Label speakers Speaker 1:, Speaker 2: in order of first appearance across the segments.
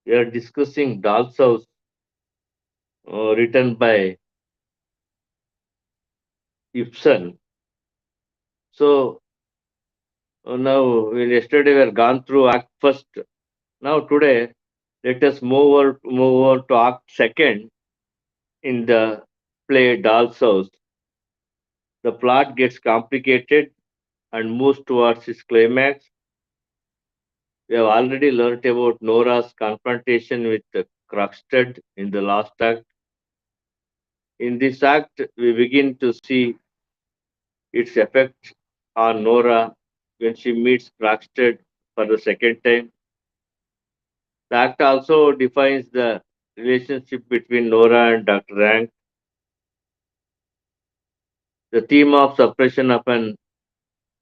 Speaker 1: We are discussing Doll's House, written by Ibsen. So now, yesterday we have gone through Act First. Now today, let us move over to Act Second in the play Doll's House. The plot gets complicated and moves towards its climax. We have already learnt about Nora's confrontation with Krogstad in the last act. In this act, we begin to see its effect on Nora when she meets Krogstad for the second time. The act also defines the relationship between Nora and Dr. Rank. The theme of suppression of the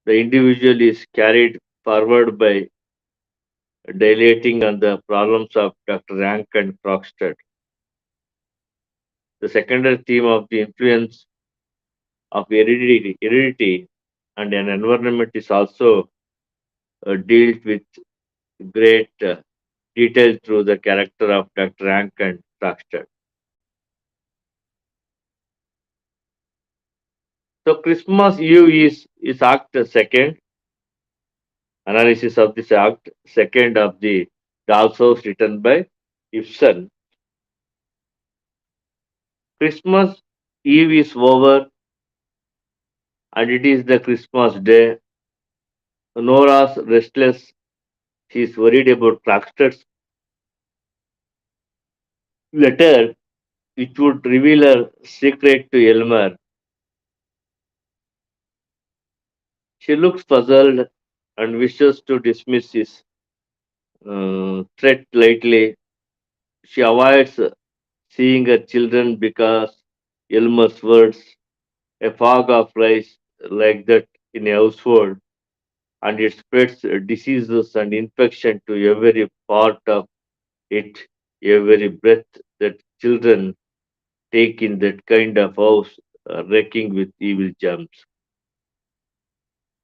Speaker 1: individual is carried forward by dilating on the problems of Dr. Rank and Krogstad. The secondary theme of the influence of heredity and an environment is also dealt with great detail through the character of Dr. Rank and Krogstad. So Christmas Eve is Act Second. Analysis of this Act Second of the Doll's House written by Ibsen. Christmas Eve is over and it is the Christmas day. Nora's restless. She is worried about Crockstead's letter, which would reveal her secret to Elmer. She looks puzzled and wishes to dismiss his threat lightly. She avoids seeing her children because Elmer's words, a fog of lies like that in a household, and it spreads diseases and infection to every part of it, every breath that children take in that kind of house, wrecking with evil germs.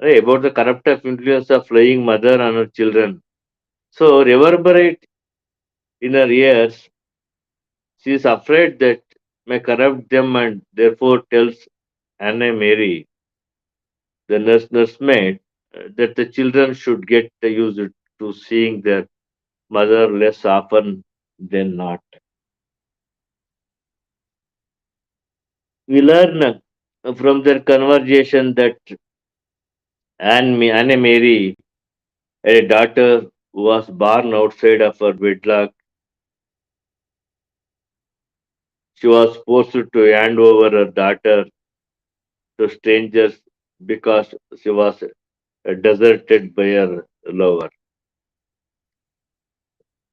Speaker 1: Hey, about the corruptive influence of flying mother on her children. So, reverberate in her ears, she is afraid that may corrupt them and therefore tells Anna Mary, the nursemaid, that the children should get used to seeing their mother less often than not. We learn from their conversation that Anna Mary had a daughter who was born outside of her wedlock. She was forced to hand over her daughter to strangers because she was deserted by her lover.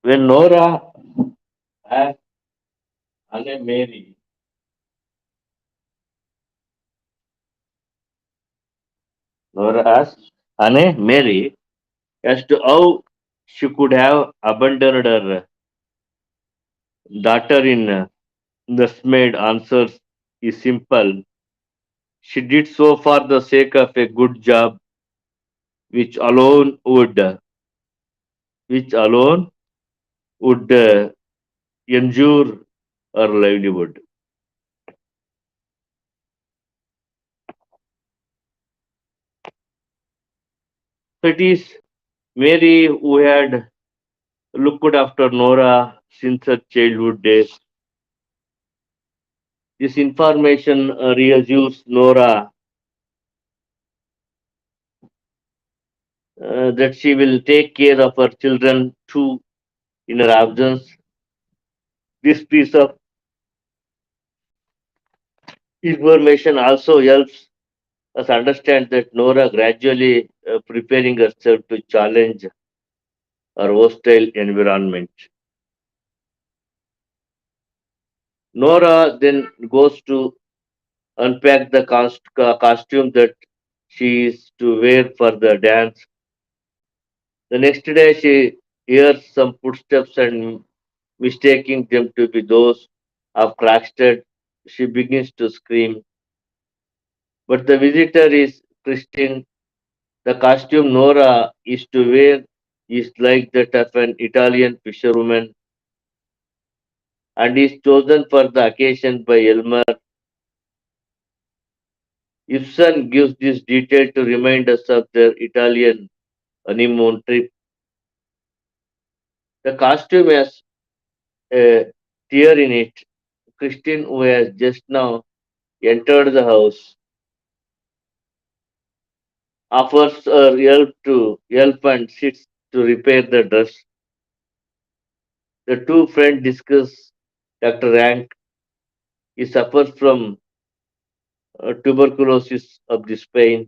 Speaker 1: When asked Anne Mary, Nora asked Anne Mary as to how she could have abandoned her daughter in nursemaid answers is simple. She did so for the sake of a good job, which alone would, which alone would ensure her livelihood. So it is Mary who had looked after Nora since her childhood days. This information reassures Nora that she will take care of her children too in her absence. This piece of information also helps us understand that Nora gradually preparing herself to challenge her hostile environment. Nora then goes to unpack the costume that she is to wear for the dance. The next day, she hears some footsteps and mistaking them to be those of Crackstead, she begins to scream. But the visitor is Christine. The costume Nora is to wear is like that of an Italian fisherwoman. and is chosen for the occasion by Elmer. Ibsen gives this detail to remind us of their Italian honeymoon trip. The costume has a tear in it. Christine, who has just now entered the house, offers her help and sits to repair the dress. The two friends discuss Dr. Rank. He suffers from tuberculosis of the spine.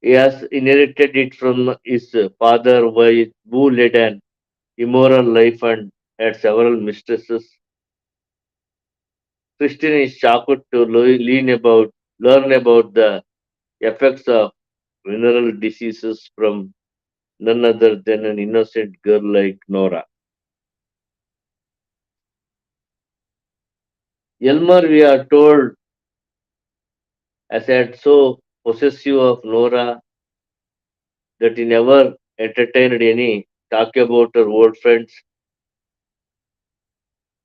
Speaker 1: He has inherited it from his father, who led an immoral life and had several mistresses. Christine is shocked to learn about the effects of venereal diseases from none other than an innocent girl like Nora. Elmer, we are told, as had so possessive of Nora that he never entertained any talk about her old friends.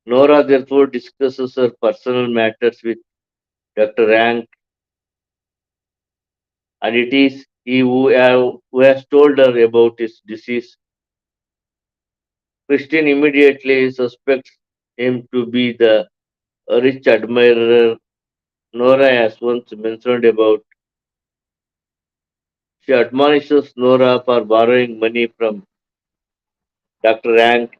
Speaker 1: Nora therefore discusses her personal matters with Dr. Rank, and it is he who has told her about his disease. Christine immediately suspects him to be the rich admirer Nora has once mentioned about. She admonishes Nora for borrowing money from Dr. Rank,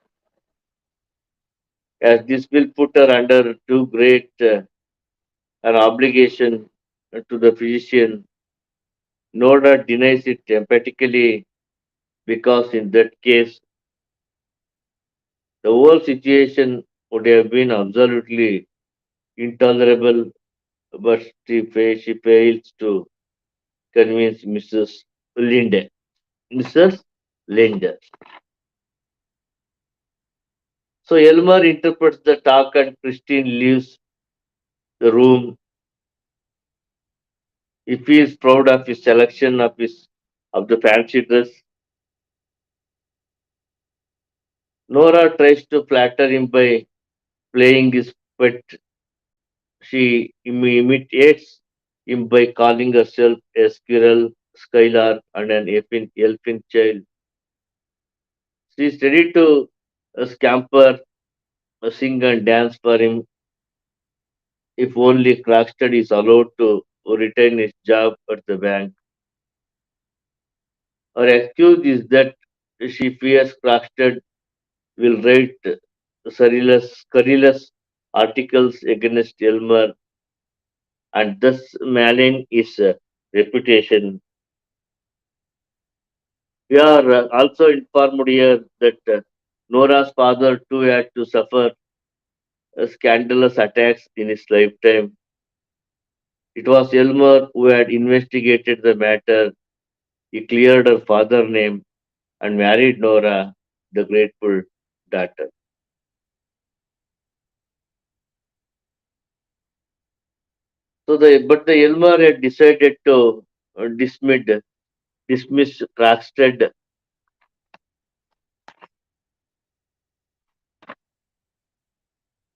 Speaker 1: as this will put her under too great an obligation to the physician. Nora denies it emphatically because, in that case, the whole situation would have been absolutely intolerable, but she fails to convince Linde. Mrs. Linde. So Elmer interprets the talk and Christine leaves the room. He feels proud of his selection of the fancy dress. Nora tries to flatter him by playing his pet. She imitates him by calling herself a squirrel, skylark, and an elfin child. She is ready to scamper, sing, and dance for him if only Crockstead is allowed to retain his job at the bank. Her excuse is that she fears Crockstead will write scurrilous articles against Elmer and thus malign his reputation. We are also informed here that Nora's father too had to suffer scandalous attacks in his lifetime. It was Elmer who had investigated the matter. He cleared her father's name and married Nora, the grateful daughter. But the Elmer had decided to dismiss Kragstad,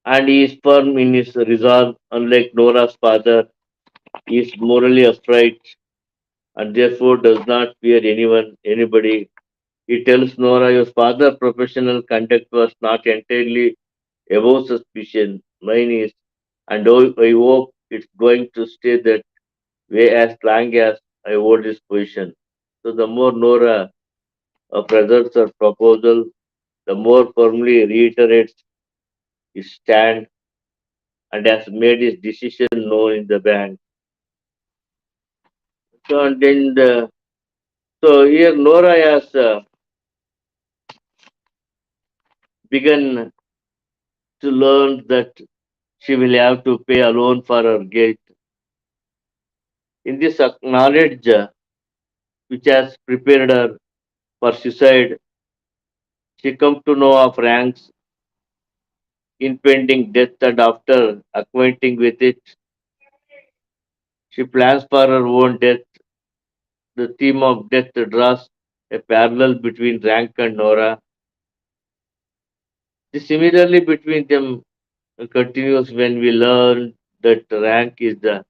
Speaker 1: and he is firm in his resolve. Unlike Nora's father, he is morally upright and therefore does not fear anybody. He tells Nora, your father's professional conduct was not entirely above suspicion. Mine is, and I hope it's going to stay that way as long as I hold this position. So the more Nora presents her proposal, the more firmly reiterates his stand and has made his decision known in the bank. So, and then so here Nora has begun to learn that she will have to pay alone for her guilt. In this knowledge, which has prepared her for suicide, she comes to know of Rank's impending death, and after acquainting with it, she plans for her own death. The theme of death draws a parallel between Rank and Nora. Similarly between them continues when we learn that Rank is the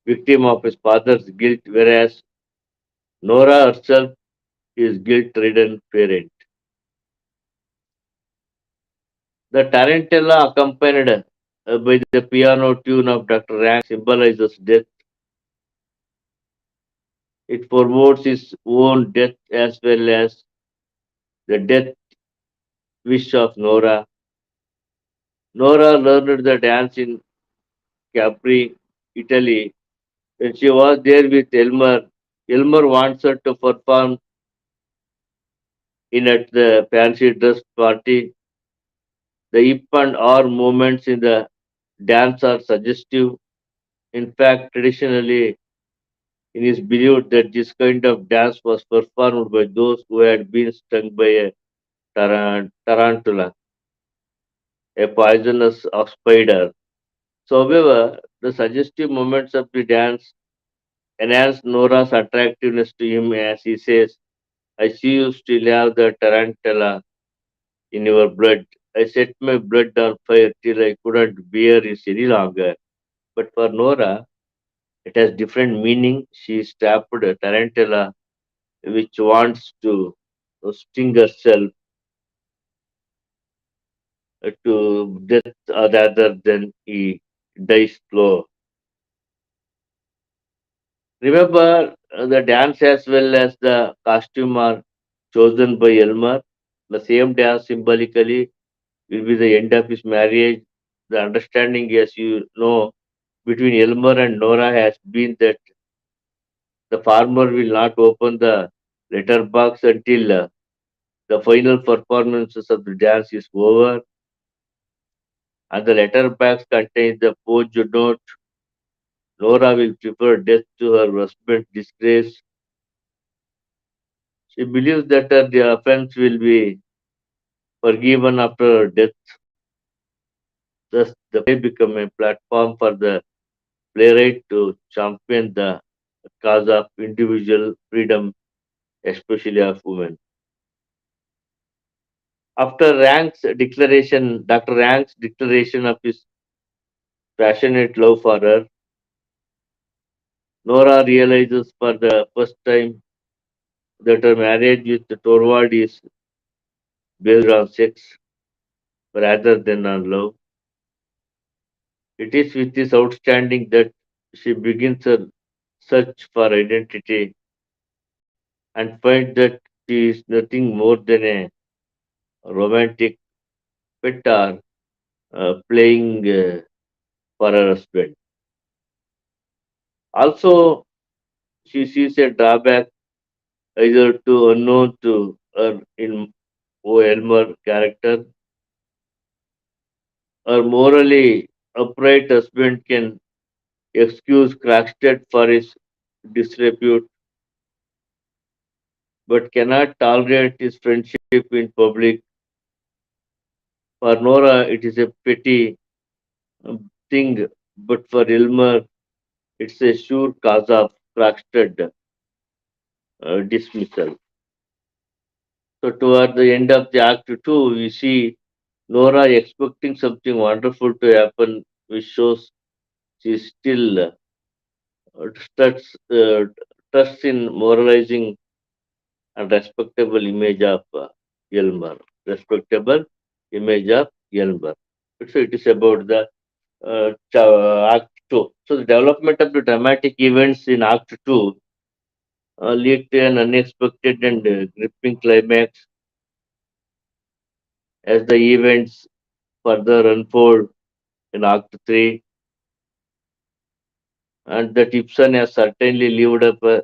Speaker 1: victim of his father's guilt, whereas Nora herself is guilt-ridden parent. The tarantella accompanied by the piano tune of Dr. Rank symbolizes death. It promotes his own death as well as the death wish of Nora. Nora learned the dance in Capri, Italy. When she was there with Elmer, Elmer wants her to perform in at the fancy dress party. The hip and R movements in the dance are suggestive. In fact, traditionally, it is believed that this kind of dance was performed by those who had been stung by a tarantula, a poisonous spider. So, however, the suggestive moments of the dance enhance Nora's attractiveness to him as he says, I see you still have the tarantula in your blood. I set my blood on fire till I couldn't bear it any longer. But for Nora, it has different meaning. She is trapped a tarantula which wants to sting herself to death rather than he dies slow. Remember, the dance as well as the costume are chosen by Elmer. The same dance symbolically will be the end of his marriage. The understanding, as you know, between Elmer and Nora has been that the farmer will not open the letter box until the final performances of the dance is over, and the letter box contains the forged note. Nora will prefer death to her husband's disgrace. She believes that the offense will be forgiven after her death. Thus, the play become a platform for the playwright to champion the cause of individual freedom, especially of women. After Dr. Rank's declaration of his passionate love for her, Nora realizes for the first time that her marriage with Torvald is based on sex rather than on love. It is with this outstanding that she begins her search for identity and finds that she is nothing more than a romantic petard playing for her husband. Also, she sees a drawback either too unknown to her in O. Elmer character. Her morally upright husband can excuse Crackstead for his disrepute, but cannot tolerate his friendship in public. For Nora, it is a petty thing, but for Elmer, it's a sure cause of Crackstead dismissal. So, toward the end of the Act 2, we see Nora expecting something wonderful to happen, which shows she still trusts, trusts in moralizing and respectable image of Elmer. Respectable image of Elmer. So it is about the Act 2. So the development of the dramatic events in Act 2 lead to an unexpected and gripping climax as the events further unfold in Act 3, and that Ibsen has certainly lived up to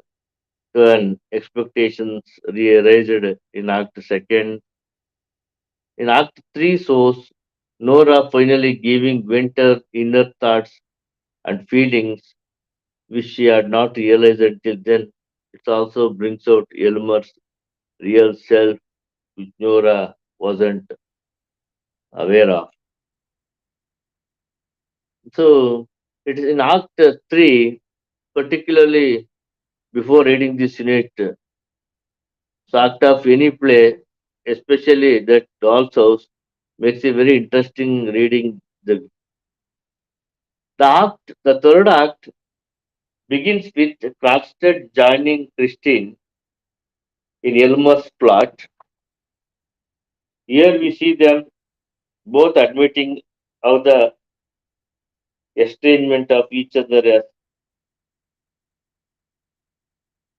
Speaker 1: an expectations raised in Act 2. In Act 3 shows Nora finally giving vent her inner thoughts and feelings which she had not realized until then. It also brings out Elmer's real self which Nora wasn't aware of. So it is in Act 3, particularly before reading this unit, so act of any play, especially that doll's house, makes it very interesting reading the third act begins with Krogstad joining Christine in Elmer's plot. Here we see them both admitting how the estrangement of each other has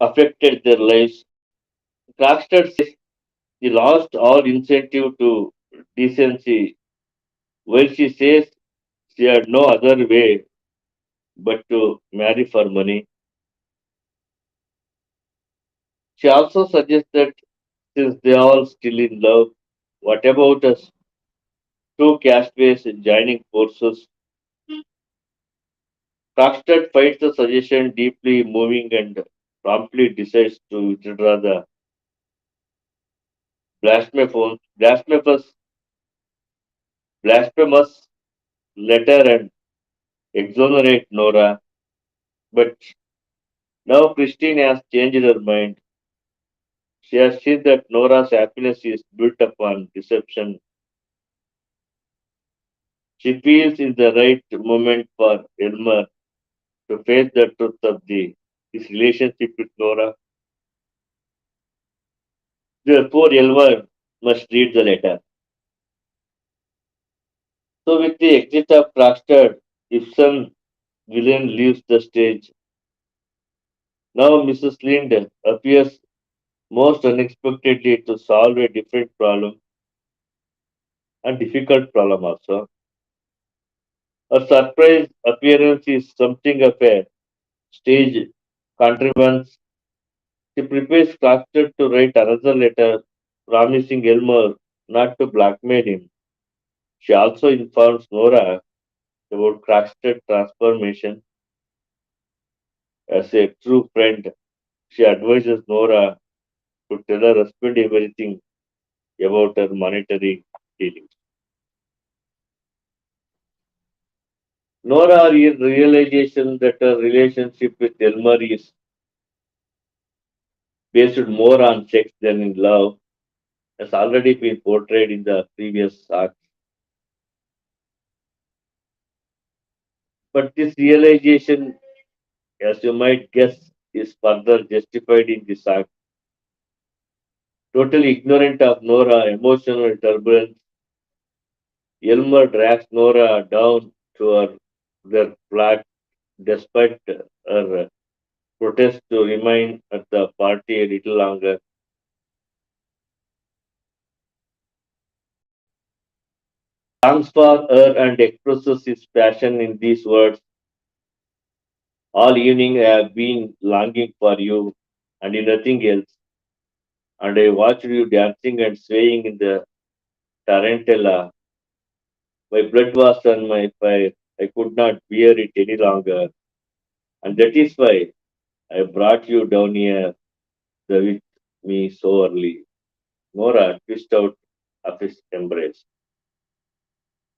Speaker 1: affected their lives. Krogstad says he lost all incentive to decency, while she says she had no other way but to marry for money. She also suggests that since they are all still in love, what about us two castaways joining forces? Krogstad finds the suggestion deeply moving and promptly decides to withdraw the blasphemous, blasphemous letter and exonerate Nora. But now Christine has changed her mind. She has seen that Nora's happiness is built upon deception. She feels it's the right moment for Elmer to face the truth of his relationship with Nora. Therefore, Elmer must read the letter. So, with the exit of Krogstad, Ibsen villain leaves the stage. Now, Mrs. Lind appears most unexpectedly to solve a different problem and difficult problem also. Her surprise appearance is something of a stage contrivance. She prepares Krogstad to write another letter promising Elmer not to blackmail him. She also informs Nora about Krogstad's transformation. As a true friend, she advises Nora to tell her husband everything about her monetary dealings. Nora realization that her relationship with Elmer is based more on sex than in love has already been portrayed in the previous arc. But this realization, as you might guess, is further justified in this arc. Totally ignorant of Nora emotional turbulence, Elmer drags Nora down to their flat despite her protest to remain at the party a little longer. Longs for her and expresses his passion in these words. All evening I have been longing for you and in nothing else, and I watched you dancing and swaying in the tarantella. My blood was on my fire. I could not bear it any longer, and that is why I brought you down here with me so early. Nora twist out of his embrace.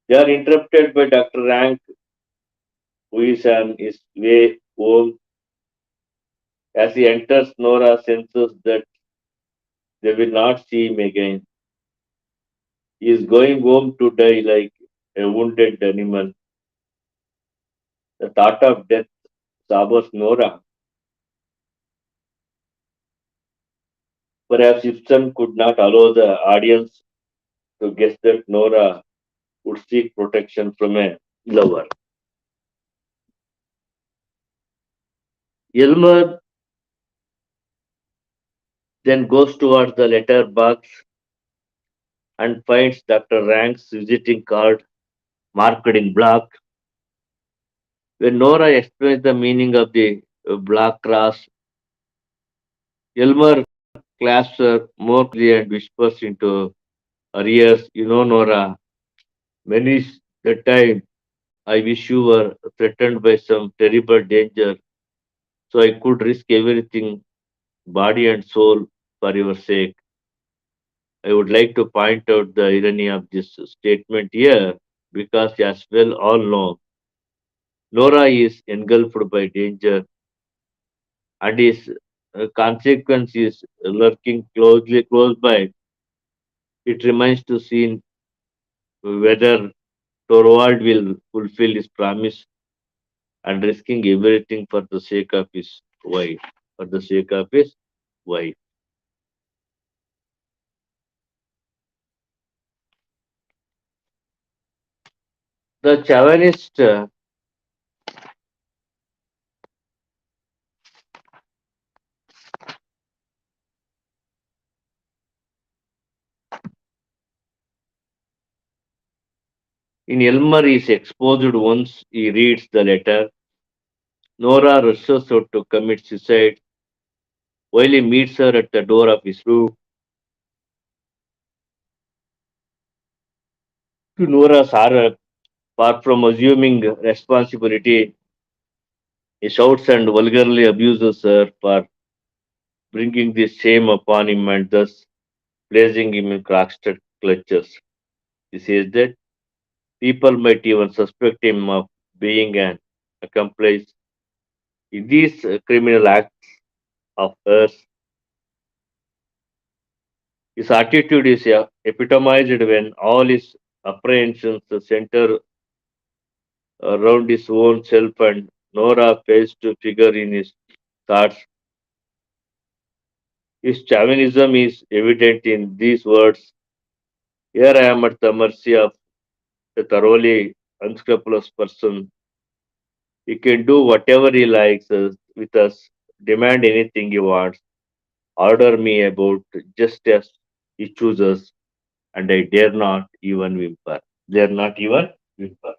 Speaker 1: They are interrupted by Dr. Rank, who is on his way home. As he enters, Nora senses that they will not see him again. He is going home to die like a wounded animal. The thought of death sours Nora. Perhaps Ibsen could not allow the audience to guess that Nora would seek protection from a lover. Elmer then goes towards the letter box and finds Dr. Rank's visiting card marked in black. When Nora explains the meaning of the black cross, Elmer clasps her more closely and whispers into her ears, "You know, Nora, many's the time I wish you were threatened by some terrible danger, so I could risk everything, body and soul, for your sake." I would like to point out the irony of this statement here, because, as well all know, Nora is engulfed by danger and his consequence is lurking close by. It remains to see whether Torvald will fulfill his promise and risking everything for the sake of his wife. For the sake of his wife. The chauvinist in Elmer is exposed once he reads the letter. Nora rushes out to commit suicide while he meets her at the door of his room. To Nora's horror, far from assuming responsibility, he shouts and vulgarly abuses her for bringing this shame upon him and thus placing him in Crockstead clutches. He says that people might even suspect him of being an accomplice in these criminal acts of hers. His attitude is epitomized when all his apprehensions center around his own self and Nora fails to figure in his thoughts. His chauvinism is evident in these words. Here I am at the mercy of a thoroughly unscrupulous person. He can do whatever he likes with us, demand anything he wants, order me about just as he chooses, and I dare not even whimper. Dare not even whimper.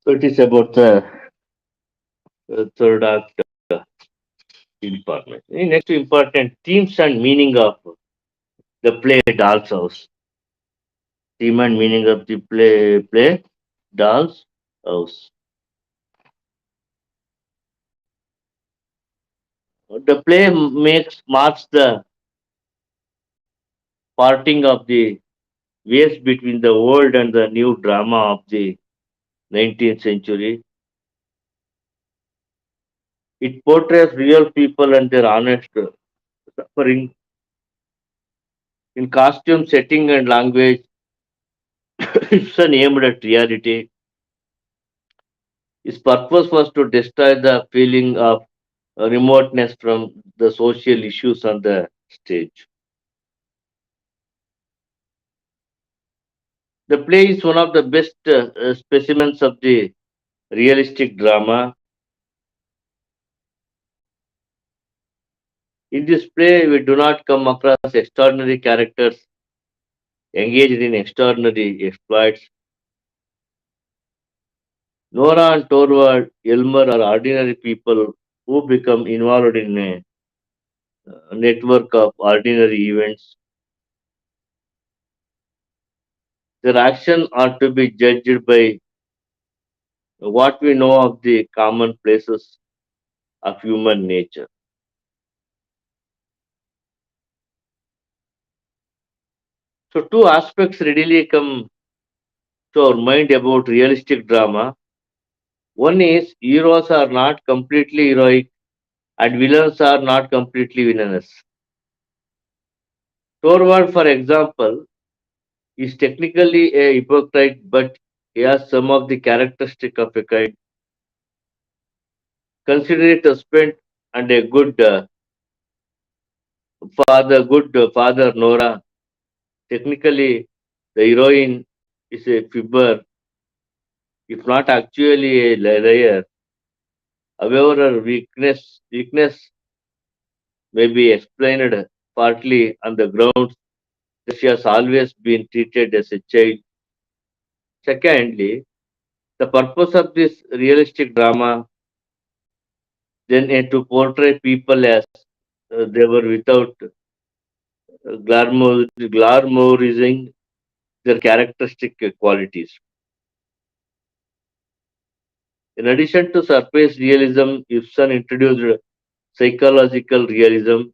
Speaker 1: So it is about the third act information. Next important themes and meaning of the play Doll's House. Theme and meaning of the play Doll's House. The play makes marks the parting of the ways between the old and the new drama of the 19th century. It portrays real people and their honest suffering in costume, setting, and language. It's an aimed at reality. His purpose was to destroy the feeling of remoteness from the social issues on the stage. The play is one of the best specimens of the realistic drama. In this play, we do not come across extraordinary characters engaged in extraordinary exploits. Nora and Torvald Elmer are ordinary people who become involved in a network of ordinary events. Their actions are to be judged by what we know of the commonplaces of human nature. So, two aspects readily come to our mind about realistic drama. One is heroes are not completely heroic and villains are not completely villainous. Torvald, for example, is technically a hypocrite, but he has some of the characteristic of a kind, considerate husband and a good father. Nora, technically, the heroine is a fibber, if not actually a liar. However, her weakness may be explained partly on the grounds that she has always been treated as a child. Secondly, the purpose of this realistic drama then to portray people as they were without glamorizing their characteristic qualities. In addition to surface realism, Ibsen introduced psychological realism,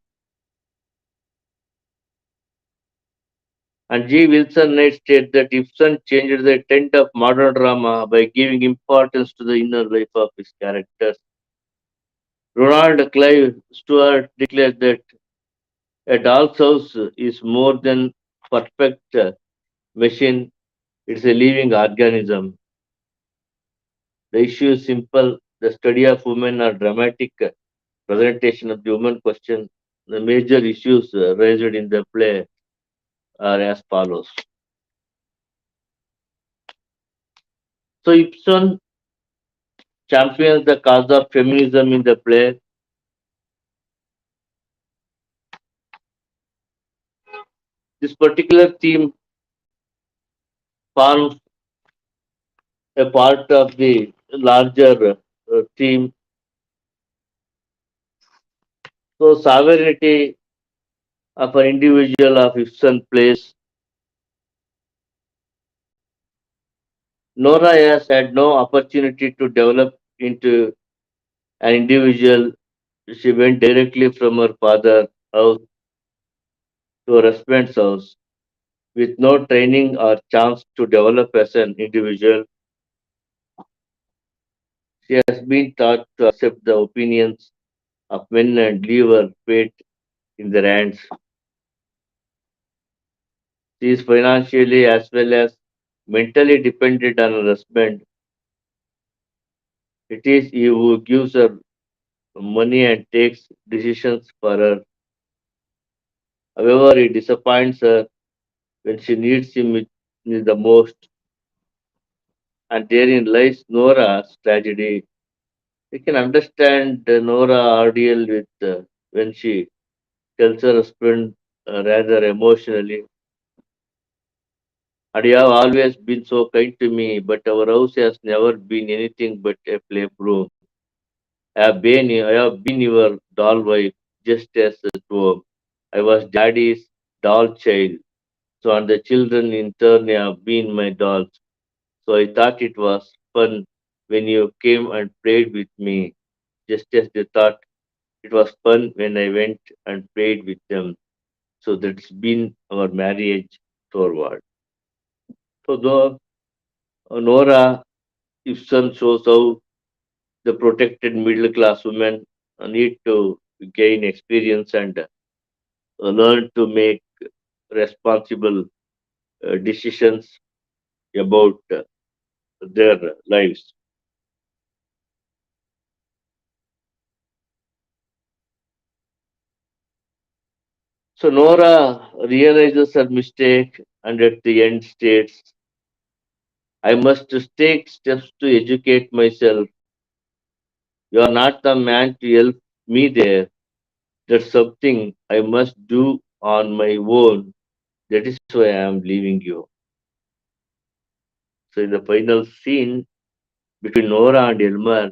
Speaker 1: and G. Wilson Knight stated that Ibsen changed the intent of modern drama by giving importance to the inner life of his characters. Ronald Clive Stewart declared that a doll's house is more than perfect machine, it's a living organism. The issue is simple. The study of women or dramatic presentation of the human question. The major issues raised in the play are as follows. So Ibsen champions the cause of feminism in the play. This particular theme forms a part of the larger theme. So sovereignty of an individual of Ibsen plays. Nora has had no opportunity to develop into an individual. She went directly from her father house to her husband's house with no training or chance to develop as an individual. She has been taught to accept the opinions of men and leave her fate in their hands. She is financially as well as mentally dependent on her husband. It is he who gives her money and takes decisions for her. However, he disappoints her when she needs him the most, and therein lies Nora's tragedy. We can understand Nora ordeal with when she tells her husband rather emotionally, and you have always been so kind to me, but our house has never been anything but a playroom. I have been your doll wife just as at home. I was daddy's doll child, so and the children in turn have been my dolls. So I thought it was fun when you came and played with me, just as they thought it was fun when I went and played with them. So that's been our marriage forward. So though Nora Ibsen shows how the protected middle class women need to gain experience and learn to make responsible decisions about their lives. So Nora realizes her mistake and at the end states, I must take steps to educate myself. You are not the man to help me there. That's something I must do on my own. That is why I am leaving you. So in the final scene between Nora and Elmer,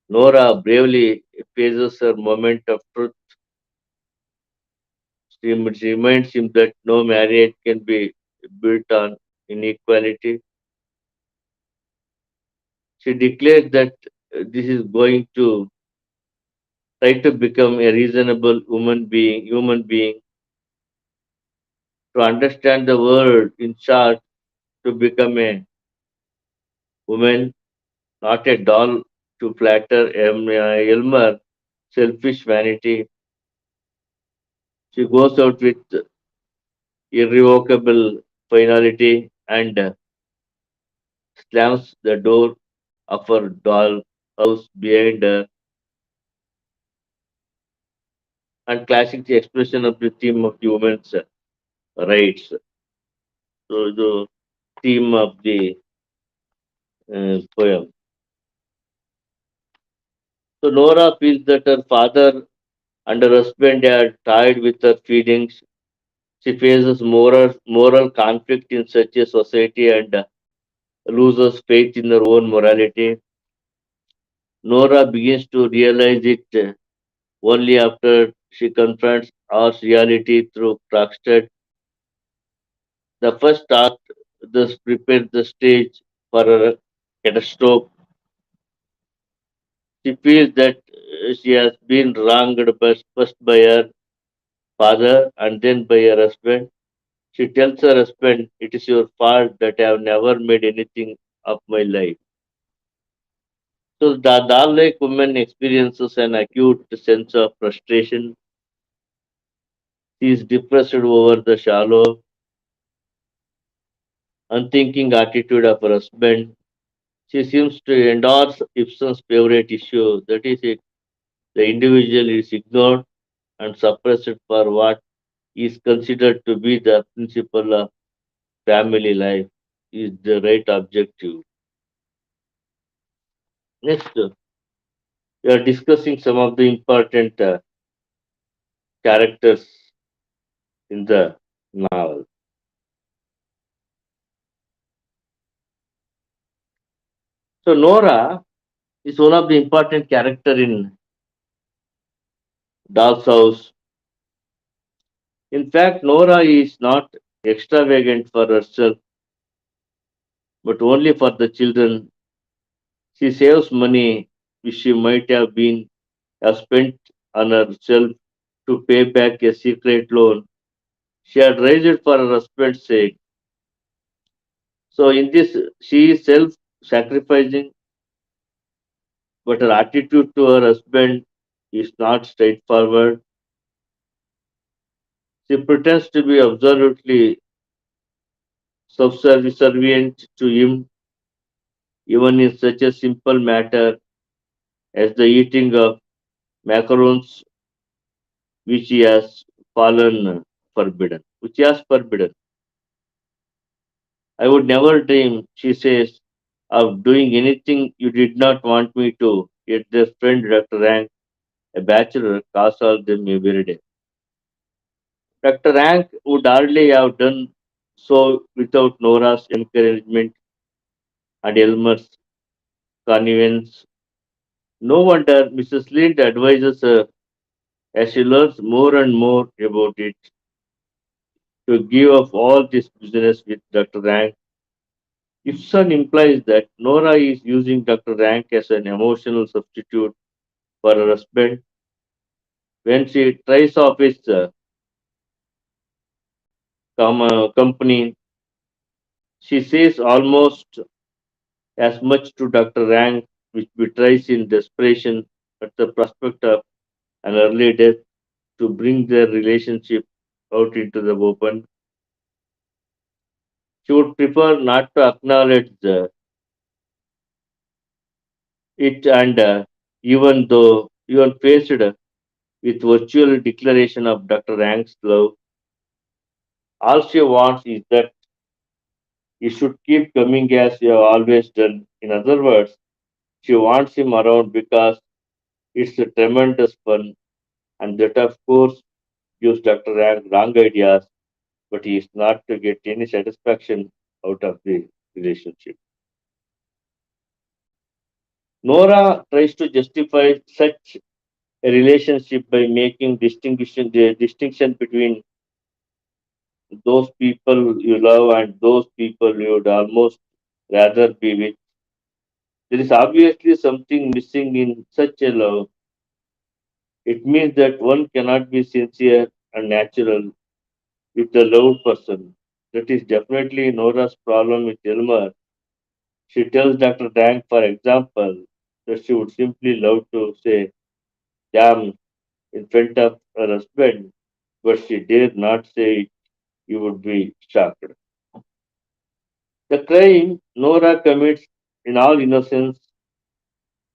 Speaker 1: Nora bravely faces her moment of truth. She reminds him that no marriage can be built on inequality. She declares that this is going to try to become a reasonable human being, to understand the world, in short, to become a woman, not a doll to flatter Elmer selfish vanity. She goes out with irrevocable finality and slams the door of her doll house behind her, and classic the expression of the theme of the women's rights. So the theme of the poem. So Nora feels that her father and her husband are tired with her feelings. She faces moral conflict in such a society and loses faith in her own morality. Nora begins to realize it only after she confronts harsh reality through Krogstad. The first act thus prepares the stage for her catastrophe. She feels that she has been wronged first by her father and then by her husband. She tells her husband, "It is your fault that I have never made anything of my life." So the Dal-like woman experiences an acute sense of frustration. She is depressed over the shallow, unthinking attitude of her husband. She seems to endorse Ibsen's favorite issue, that is, the individual is ignored and suppressed for what is considered to be the principle of family life, is the right objective. Next, we are discussing some of the important characters in the novel. So Nora is one of the important character in Doll's House. In fact, Nora is not extravagant for herself, but only for the children. She saves money which she might have spent on herself to pay back a secret loan she had raised for her husband's sake. So in this, she is self-sacrificing, but her attitude to her husband is not straightforward. She pretends to be absolutely subservient to him, even in such a simple matter as the eating of macarons, which he has which he has forbidden. I would never dream, she says, of doing anything you did not want me to. Yet their friend Dr. Rank, a bachelor, calls all them every day. Dr. Rank would hardly have done so without Nora's encouragement and Elmer's connivance. No wonder Mrs. Lind advises her, as she learns more and more about it, to give up all this business with Dr. Rank. Ibsen implies that Nora is using Dr. Rank as an emotional substitute for her husband. When she tries off his company, she says almost as much to Dr. Rank, which betrays in desperation at the prospect of an early death to bring their relationship out into the open. She would prefer not to acknowledge it, and even faced with virtual declaration of Dr. Rank's love, all she wants is that he should keep coming as you have always done. In other words, she wants him around because it's a tremendous fun, and that, of course, gives Dr. Rank wrong ideas, but he is not to get any satisfaction out of the relationship. Nora tries to justify such a relationship by making the distinction between those people you love and those people you would almost rather be with. There is obviously something missing in such a love. It means that one cannot be sincere and natural with the loved person. That is definitely Nora's problem with Elmer. She tells Dr. Dank, for example, that she would simply love to say, damn, in front of her husband, but she dare not say it. You would be shocked. The crime Nora commits in all innocence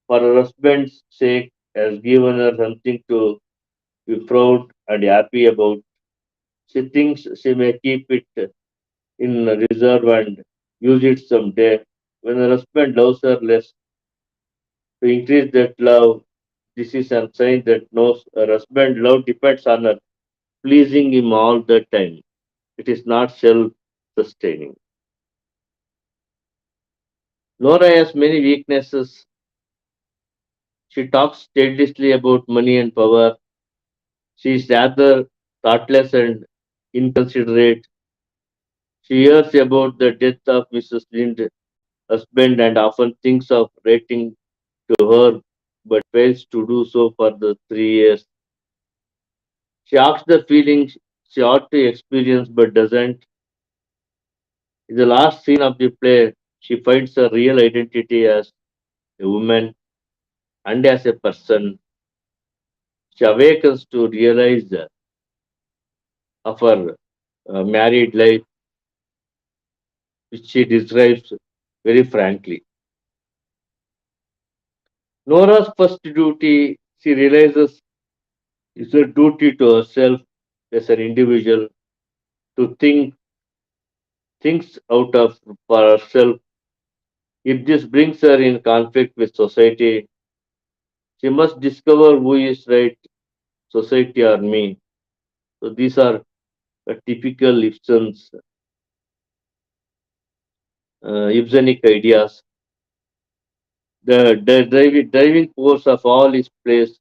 Speaker 1: for her husband's sake has given her something to be proud and happy about. She thinks she may keep it in reserve and use it someday. When her husband loves her less, to increase that love, this is a sign that knows her husband's love depends on her pleasing him all the time. It is not self sustaining. Nora has many weaknesses. She talks childishly about money and power. She is rather thoughtless and inconsiderate. She hears about the death of Mrs. Lind's husband and often thinks of writing to her but fails to do so for the 3 years. She asks the feelings she ought to experience but doesn't. In the last scene of the play, she finds her real identity as a woman and as a person. She awakens to realize of her married life, which she describes very frankly. Nora's first duty, she realizes, is her duty to herself as an individual to think things out of for herself. If this brings her in conflict with society, she must discover who is right, society or me. So these are typical Ibsenic ideas. The driving force of all is place.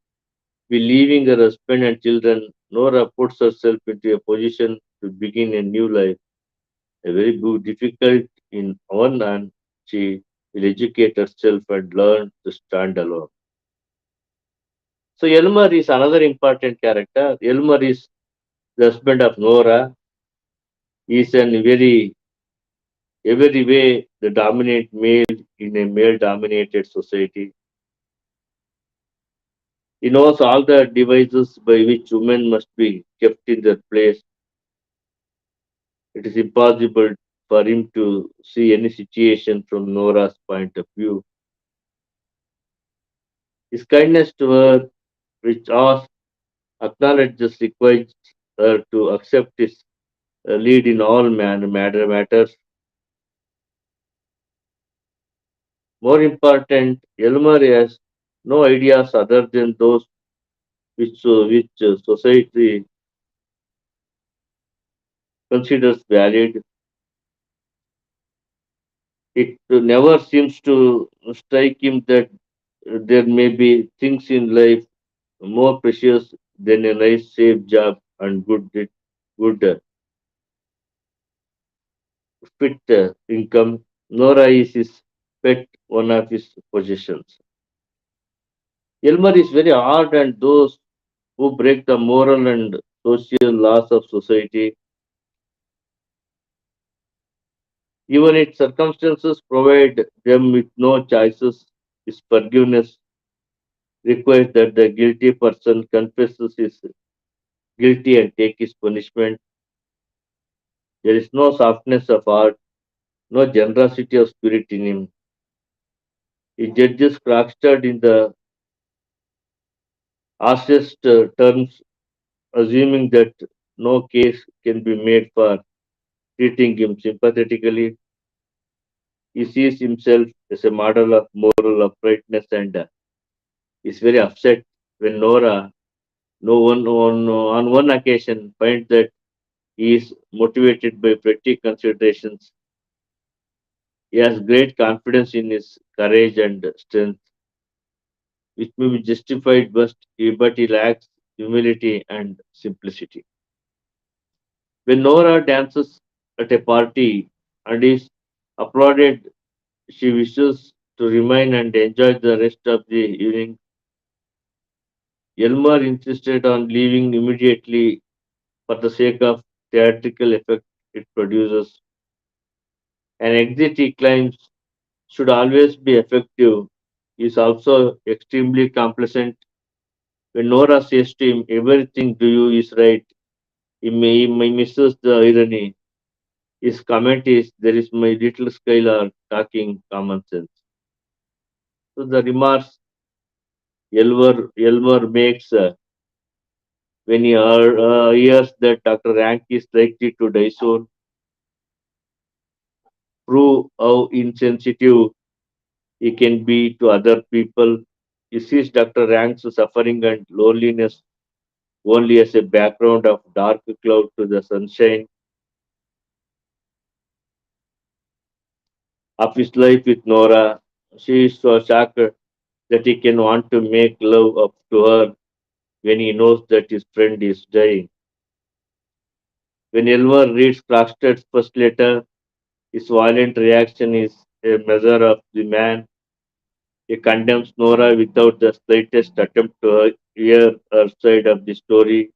Speaker 1: Believing her husband and children, Nora puts herself into a position to begin a new life. A very difficult in one hand, she will educate herself and learn to stand alone. So Elmer is another important character. Elmer is the husband of Nora. He is in every way the dominant male in a male dominated society. He knows all the devices by which women must be kept in their place. It is impossible for him to see any situation from Nora's point of view. His kindness to her, which asks, acknowledges, requires her to accept his lead in all matters. More important, Elmer has no ideas other than those which society considers valid. It never seems to strike him that there may be things in life more precious than a nice, safe job and good fit income. Nora is his pet, one of his possessions. Elmer is very hard on those who break the moral and social laws of society. Even if circumstances provide them with no choices, his forgiveness requires that the guilty person confesses his guilty and take his punishment. There is no softness of heart, no generosity of spirit in him. He judges Krogstad in the harshest terms, assuming that no case can be made for treating him sympathetically. He sees himself as a model of moral uprightness and is very upset when Nora, on one occasion, finds that he is motivated by petty considerations. He has great confidence in his courage and strength, which may be justified, but he lacks humility and simplicity. When Nora dances at a party and is applauded, she wishes to remain and enjoy the rest of the evening. Elmer insisted on leaving immediately for the sake of theatrical effect it produces. An exit, he claims, should always be effective. He is also extremely complacent. When Nora says to him, everything do you is right, he misses the irony. His comment is, there is my little Skylar talking common sense. So the remarks Elmer makes when he hears that Dr. Rank is likely to die soon prove how insensitive he can be to other people. He sees Dr. Rank's suffering and loneliness only as a background of dark cloud to the sunshine of his life with Nora. She is so shocked that he can want to make love up to her when he knows that his friend is dying. When Elmer reads Krogstad's first letter, his violent reaction is a measure of the man. He condemns Nora without the slightest attempt to hear her side of the story.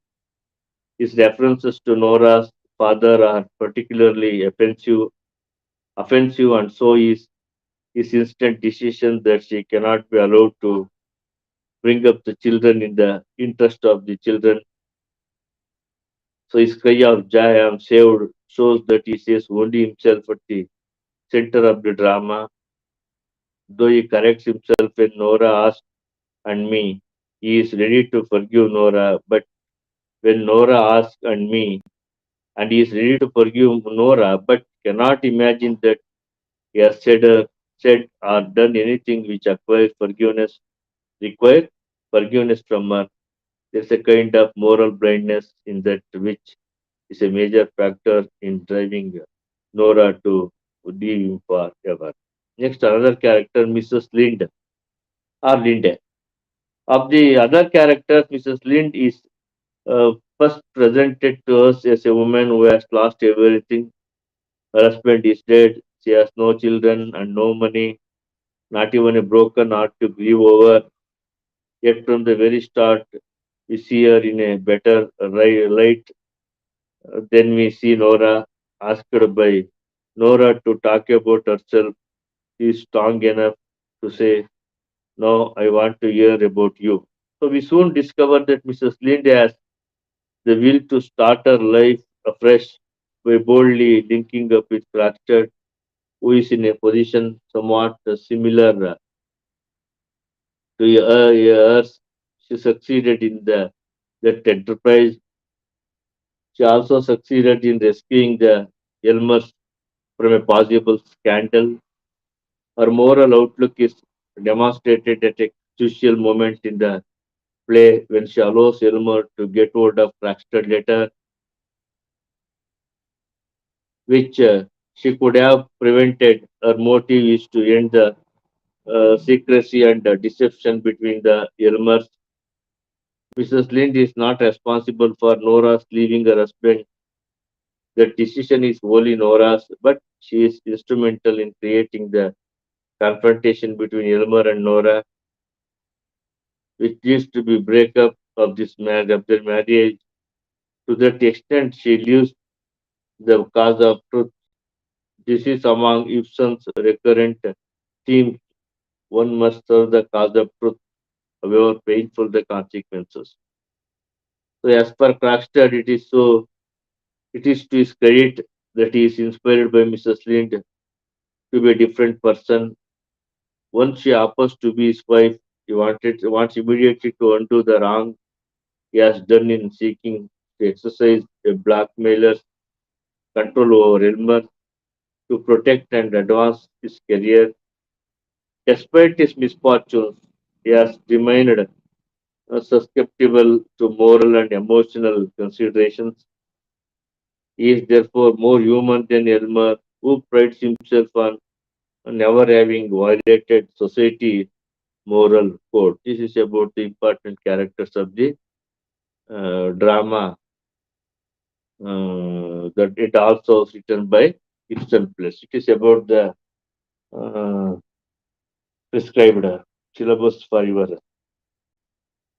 Speaker 1: His references to Nora's father are particularly offensive, and so is his instant decision that she cannot be allowed to bring up the children in the interest of the children. So his cry of joy, I am saved, shows that he sees only himself at the center of the drama. Though he corrects himself when Nora asks and me, he is ready to forgive Nora. But when Nora asks and me, and he is ready to forgive Nora, but cannot imagine that he has said or done anything which requires forgiveness from her. There's a kind of moral blindness in that which is a major factor in driving Nora to leave him forever. Next, another character, Mrs. Lind or Linde. Of the other characters, Mrs. Lind is first presented to us as a woman who has lost everything. Her husband is dead. She has no children and no money, not even a broken heart to grieve over. Yet, from the very start, we see her in a better light. Then we see Nora asked by Nora to talk about herself. She is strong enough to say, no, I want to hear about you. So we soon discover that Mrs. Lind has the will to start her life afresh by boldly linking up with Crackstead, who is in a position somewhat similar to hers. She succeeded in that enterprise. She also succeeded in rescuing the Elmers from a possible scandal. Her moral outlook is demonstrated at a crucial moment in the play when she allows Elmer to get hold of Crackstead letter, which she could have prevented. Her motive is to end the secrecy and deception between the Elmers. Mrs. Lind is not responsible for Nora's leaving her husband. The decision is wholly Nora's, but she is instrumental in creating the confrontation between Elmer and Nora, which leads to the breakup of their marriage. To that extent, she leaves the cause of truth. This is among Ibsen's recurrent themes. One must serve the cause of truth, however painful the consequences. So, as per Krogstad, it is to his credit that he is inspired by Mrs. Lind to be a different person. Once she offers to be his wife, wants immediately to undo the wrong he has done in seeking to exercise a blackmailer's control over Elmer to protect and advance his career. Despite his misfortunes, he has remained susceptible to moral and emotional considerations. He is therefore more human than Elmer, who prides himself on never having violated society moral code. This is about the important characters of the drama that it also is written by Ibsen Plus. It is about the uh, prescribed syllabus for your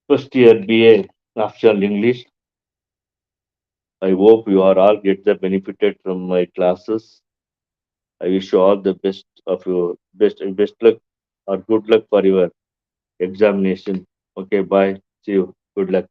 Speaker 1: first year BA Optional English. I hope you are all get the benefited from my classes. I wish you all the best of your best luck or good luck for your examination. Okay, bye. See you. Good luck.